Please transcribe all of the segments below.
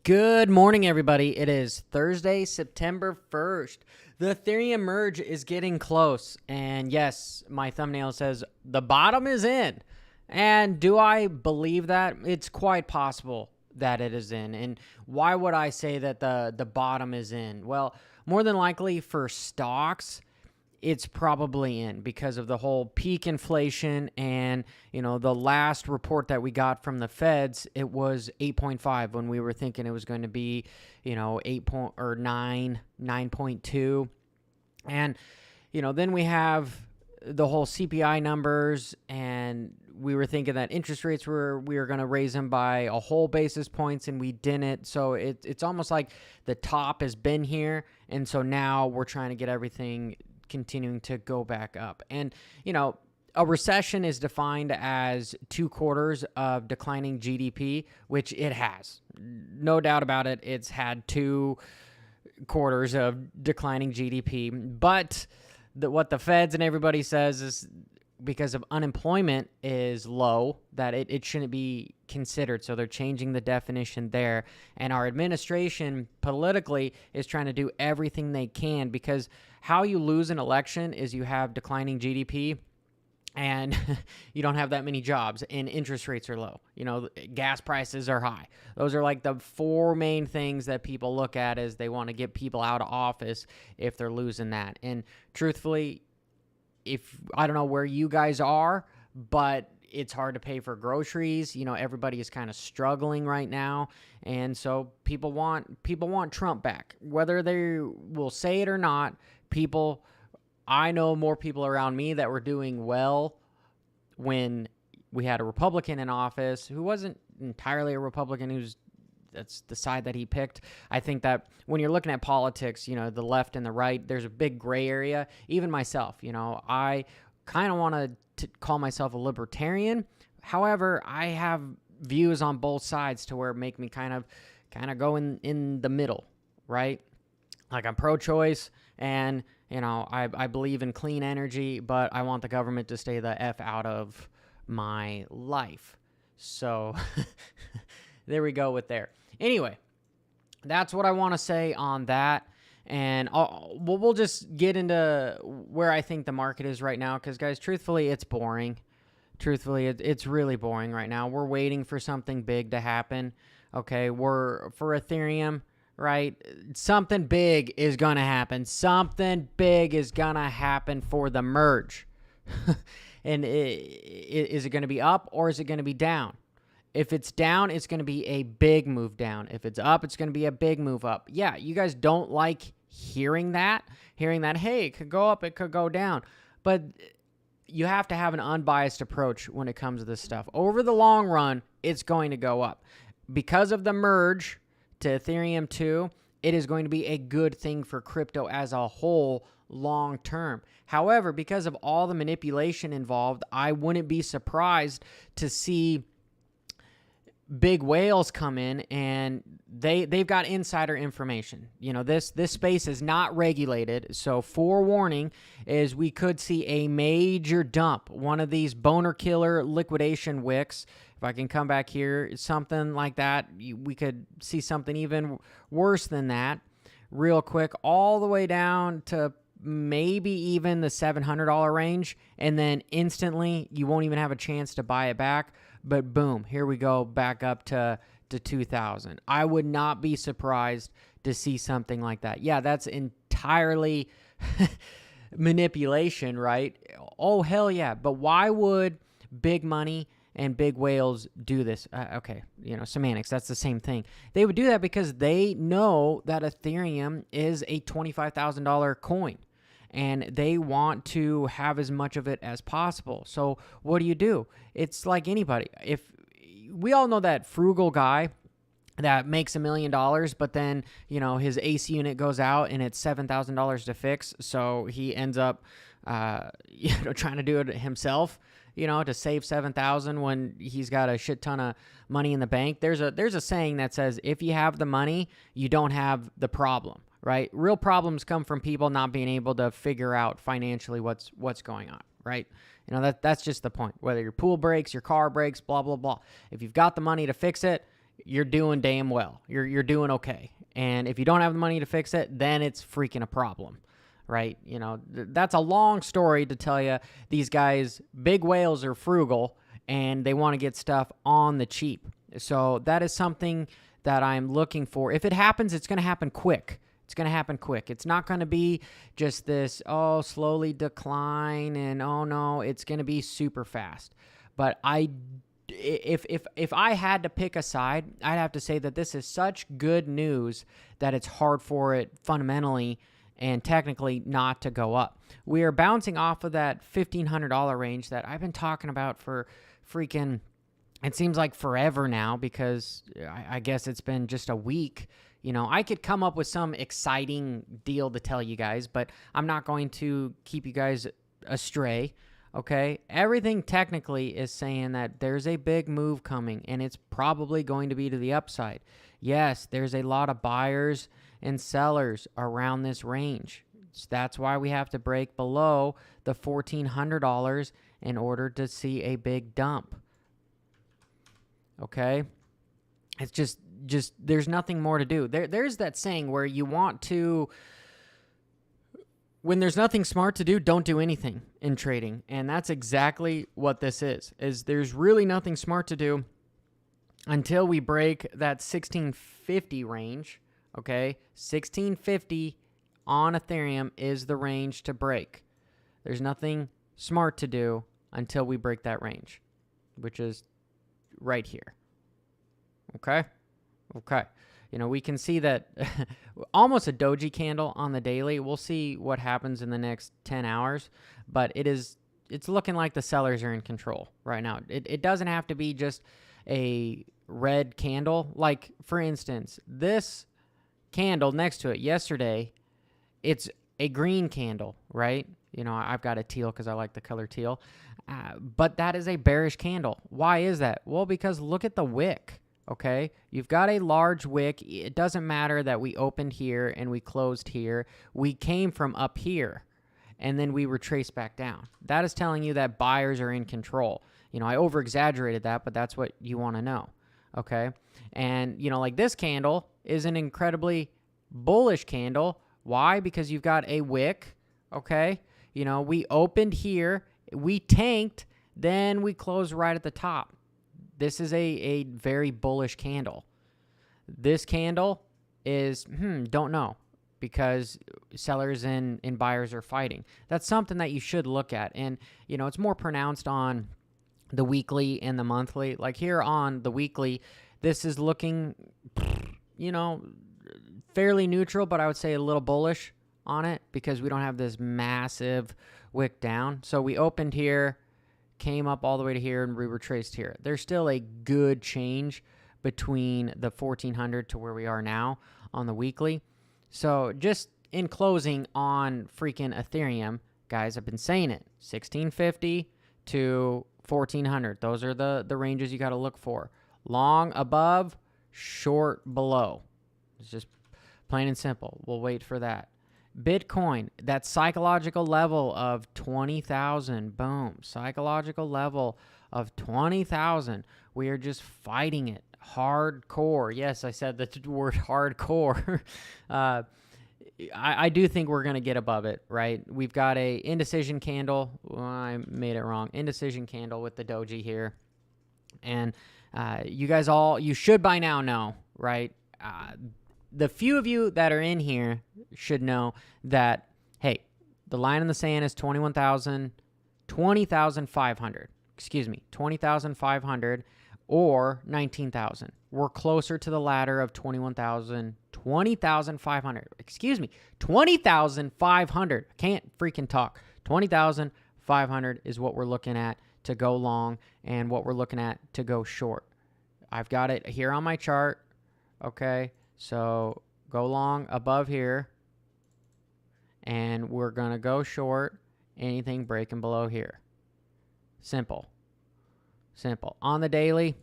Good morning, everybody. It is Thursday, September 1st. The Ethereum merge is getting close. And yes, my thumbnail says the bottom is in. And do I believe that? It's quite possible that it is in. And why would I say that the bottom is in? Well, more than likely for stocks, it's probably in because of the whole peak inflation and, the last report that we got from the feds, it was 8.5 when we were thinking it was going to be, 9.2. And, then we have the whole CPI numbers, and we were thinking that interest rates we were going to raise them by a whole basis points, and we didn't. So it's almost like the top has been here, and so now we're trying to get everything continuing to go back up. And, a recession is defined as 2 quarters of declining GDP, which it has. No doubt about it. It's had 2 quarters of declining GDP. But what the feds and everybody says is because of unemployment is low, that it shouldn't be considered. So they're changing the definition there. And our administration politically is trying to do everything they can, because how you lose an election is you have declining GDP and you don't have that many jobs and interest rates are low. Gas prices are high. Those are like the 4 main things that people look at as they want to get people out of office if they're losing that. And truthfully, I don't know where you guys are, but it's hard to pay for groceries. Everybody is kind of struggling right now. And so people want Trump back. Whether they will say it or not, I know more people around me that were doing well when we had a Republican in office who wasn't entirely a Republican, that's the side that he picked. I think that when you're looking at politics, the left and the right, there's a big gray area. Even myself, I kind of want to call myself a libertarian. However, I have views on both sides to where make me kind of go in the middle, right? Like I'm pro-choice and, I believe in clean energy, but I want the government to stay the F out of my life. So there we go with there. Anyway, that's what I want to say on that. And we'll just get into where I think the market is right now, because, guys, truthfully, it's boring. Truthfully, it's really boring right now. We're waiting for something big to happen. Okay, for Ethereum, right? Something big is going to happen. Something big is going to happen for the merge. And is it going to be up or is it going to be down? If it's down, it's going to be a big move down. If it's up, it's going to be a big move up. Yeah, you guys don't like hearing that, hey, it could go up, it could go down. But you have to have an unbiased approach when it comes to this stuff. Over the long run, it's going to go up. Because of the merge to Ethereum 2, it is going to be a good thing for crypto as a whole long term. However, because of all the manipulation involved, I wouldn't be surprised to see big whales come in, and they've got insider information. This space is not regulated, so forewarning is we could see a major dump, one of these boner killer liquidation wicks. If I can come back here, something like that, we could see something even worse than that real quick, all the way down to maybe even the $700 range, and then instantly you won't even have a chance to buy it back. But boom, here we go back up to 2,000. I would not be surprised to see something like that. Yeah, that's entirely manipulation, right? Oh, hell yeah. But why would big money and big whales do this? Okay, semantics, that's the same thing. They would do that because they know that Ethereum is a $25,000 coin, and they want to have as much of it as possible. So what do? It's like anybody. If we all know that frugal guy that makes $1 million, but then, his AC unit goes out and it's $7,000 to fix. So he ends up, trying to do it himself, to save $7,000 when he's got a shit ton of money in the bank. There's a saying that says, if you have the money, you don't have the problem. Right? Real problems come from people not being able to figure out financially what's going on, right? You know, that's just the point. Whether your pool breaks, your car breaks, blah, blah, blah. If you've got the money to fix it, you're doing damn well. You're doing okay. And if you don't have the money to fix it, then it's freaking a problem, right? You know, that's a long story to tell you. These guys, big whales, are frugal, and they want to get stuff on the cheap. So that is something that I'm looking for. If it happens, it's going to happen quick. It's going to happen quick. It's not going to be just this, slowly decline, and no, it's going to be super fast. But if I had to pick a side, I'd have to say that this is such good news that it's hard for it fundamentally and technically not to go up. We are bouncing off of that $1,500 range that I've been talking about for freaking, it seems like forever now, because I guess it's been just a week. You know, I could come up with some exciting deal to tell you guys, but I'm not going to keep you guys astray, okay? Everything technically is saying that there's a big move coming, and it's probably going to be to the upside. Yes, there's a lot of buyers and sellers around this range. So that's why we have to break below the $1,400 in order to see a big dump, okay? It's just there's nothing more to do. There's that saying where you want to, when there's nothing smart to do, don't do anything in trading. And that's exactly what this is there's really nothing smart to do until we break that 1650 range, okay? 1650 on Ethereum is the range to break. There's nothing smart to do until we break that range, which is right here. Okay? Okay. You know, we can see that almost a doji candle on the daily. We'll see what happens in the next 10 hours, but it's looking like the sellers are in control right now. It doesn't have to be just a red candle. Like, for instance, this candle next to it yesterday, it's a green candle, right? You know, I've got a teal because I like the color teal. But that is a bearish candle. Why is that? Well, because look at the wick. Okay, you've got a large wick. It doesn't matter that we opened here and we closed here. We came from up here, and then we retraced back down. That is telling you that buyers are in control. You know, I over-exaggerated that, but that's what you want to know. Okay, and, you know, like this candle is an incredibly bullish candle. Why? Because you've got a wick. Okay, you know, we opened here, we tanked, then we closed right at the top. This is a very bullish candle. This candle is, don't know, because sellers and buyers are fighting. That's something that you should look at. And, you know, it's more pronounced on the weekly and the monthly. Like here on the weekly, this is looking, you know, fairly neutral, but I would say a little bullish on it because we don't have this massive wick down. So we opened here, came up all the way to here, and we retraced here. There's still a good change between the 1400 to where we are now on the weekly. So just in closing on freaking Ethereum, guys, I've been saying it, 1650 to 1400. Those are the ranges you got to look for. Long above, short below. It's just plain and simple. We'll wait for that. Bitcoin, that psychological level of 20,000. Boom. Psychological level of 20,000. We are just fighting it. Hardcore. Yes, I said the word hardcore. I do think we're going to get above it, right? We've got a indecision candle. Well, I made it wrong. Indecision candle with the doji here. And you guys you should by now know, right? The few of you that are in here should know that, hey, the line in the sand is 20,500. Excuse me, 20,500 or 19,000. We're closer to the latter of 20,500. Excuse me, 20,500. I can't freaking talk. 20,500 is what we're looking at to go long and what we're looking at to go short. I've got it here on my chart, okay? So go long above here, and we're going to go short anything breaking below here. Simple. Simple. On the daily,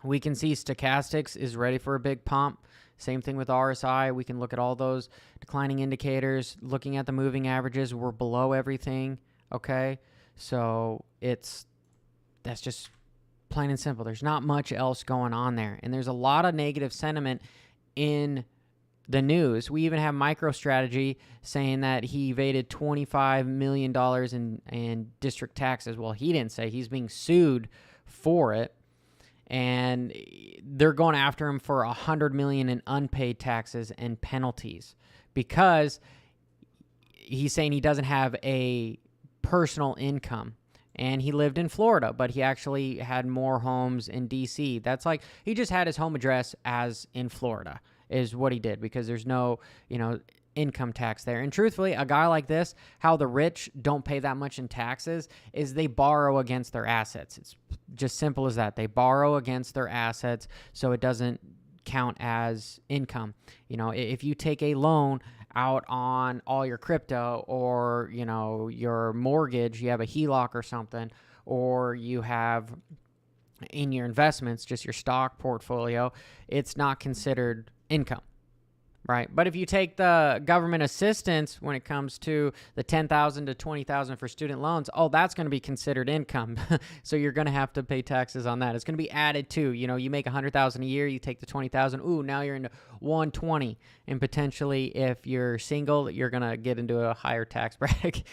we can see stochastics is ready for a big pump. Same thing with RSI. We can look at all those declining indicators. Looking at the moving averages, we're below everything, okay? So that's just plain and simple. There's not much else going on there. And there's a lot of negative sentiment in the news. We even have MicroStrategy saying that he evaded $25 million in district taxes. Well, he didn't say. He's being sued for it. And they're going after him for $100 million in unpaid taxes and penalties because he's saying he doesn't have a personal income. And he lived in Florida, but he actually had more homes in D.C. That's like he just had his home address as in Florida is what he did because there's no, income tax there. And truthfully, a guy like this, how the rich don't pay that much in taxes is they borrow against their assets. It's just simple as that. They borrow against their assets, so it doesn't count as income. If you take a loan out on all your crypto or, your mortgage, you have a HELOC or something, or you have in your investments, just your stock portfolio, it's not considered income, right? But if you take the government assistance when it comes to the $10,000 to $20,000 for student loans, that's going to be considered income. So you're going to have to pay taxes on that. It's going to be added to, you make $100,000 a year, you take the $20,000. Ooh, now you're into $120,000, and potentially if you're single, you're going to get into a higher tax bracket.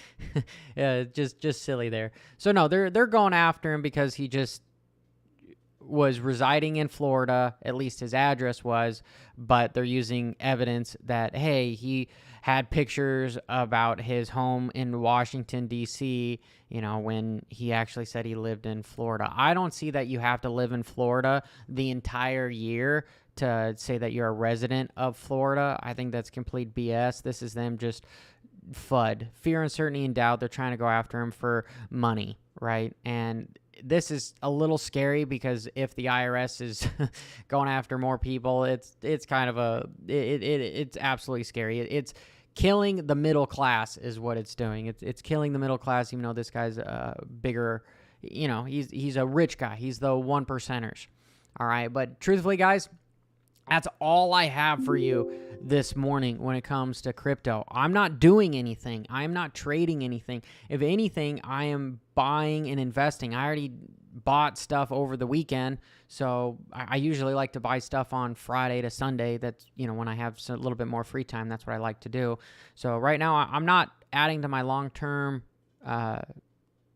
Just silly there. So no, they're going after him because he just was residing in Florida, at least his address was, but they're using evidence that, hey, he had pictures about his home in Washington, D.C., when he actually said he lived in Florida. I don't see that you have to live in Florida the entire year to say that you're a resident of Florida. I think that's complete BS. This is them just FUD, fear, uncertainty, and doubt. They're trying to go after him for money, right? And this is a little scary because if the IRS is going after more people, it's kind of it's absolutely scary. It's killing the middle class is what it's doing. It's killing the middle class, even though this guy's bigger, he's a rich guy. He's the 1%ers. All right. But truthfully, guys, that's all I have for you this morning when it comes to crypto. I'm not doing anything. I'm not trading anything. If anything, I am buying and investing. I already bought stuff over the weekend, so I usually like to buy stuff on Friday to Sunday. That's, when I have a little bit more free time, that's what I like to do. So right now, I'm not adding to my long-term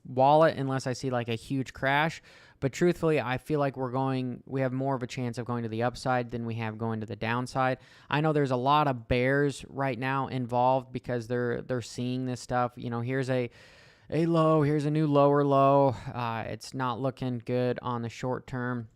wallet unless I see like a huge crash. But truthfully, I feel like we have more of a chance of going to the upside than we have going to the downside. I know there's a lot of bears right now involved because they're seeing this stuff. Here's a low, here's a new lower low. It's not looking good on the short term,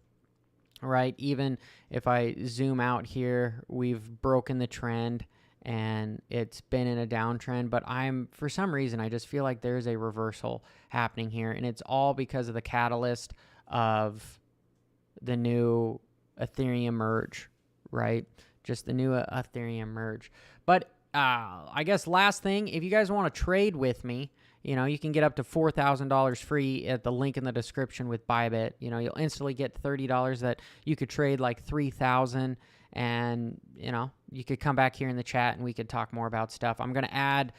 right? Even if I zoom out here, we've broken the trend and it's been in a downtrend, but for some reason, I just feel like there's a reversal happening here, and it's all because of the catalyst of the new Ethereum merge, right? Just the new Ethereum merge. But I guess last thing, if you guys want to trade with me, you can get up to $4,000 free at the link in the description with Bybit. You'll instantly get $30 that you could trade like $3,000, and you could come back here in the chat and we could talk more about stuff. I'm gonna add.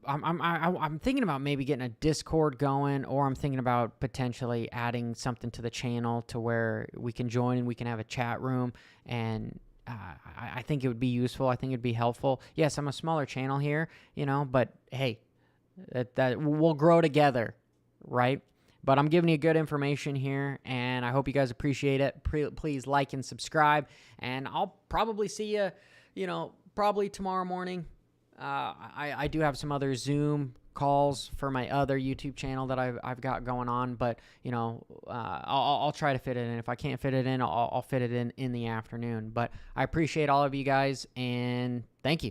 I'm thinking about maybe getting a Discord going, or I'm thinking about potentially adding something to the channel to where we can join and we can have a chat room. And I think it would be useful. I think it'd be helpful. Yes, I'm a smaller channel here, but hey, that we'll grow together, right? But I'm giving you good information here, and I hope you guys appreciate it. Please like and subscribe, and I'll probably see you, probably tomorrow morning. I do have some other Zoom calls for my other YouTube channel that I've got going on, but I'll try to fit it in. If I can't fit it in, I'll fit it in the afternoon. But I appreciate all of you guys, and thank you.